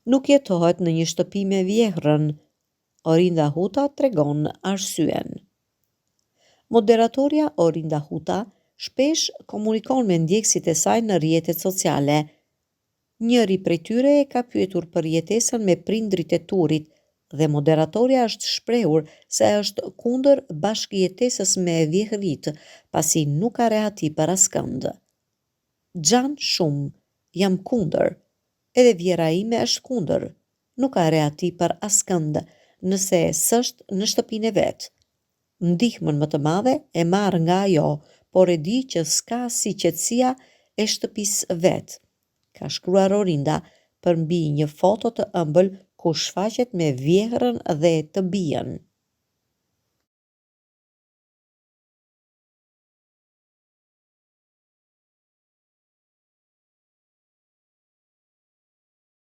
Nuk jetohet në një shtëpi me vjehrën, Orinda Huta tregon arsyen. Moderatorja Orinda Huta shpesh komunikon me ndjekësit e saj në rrjetet sociale. Njëri prej tyre e ka pyetur për jetesën me prindrit e Turit dhe moderatorja është shprehur se është kundër bashkëjetesës me vjehrit, pasi nuk ka rehati për askënd. Xhan shumë, jam kundër, edhe vjera ime është kundër, nuk ka rehati për askënd nëse s'është në shtëpinë e vet. Ndihmën më të madhe e marr nga ajo, por e di që s'ka si qetësia e shtëpisë vet, ka shkruar Orinda përmbi një foto të ëmbël ku shfaqet me vjehrën dhe të bijën.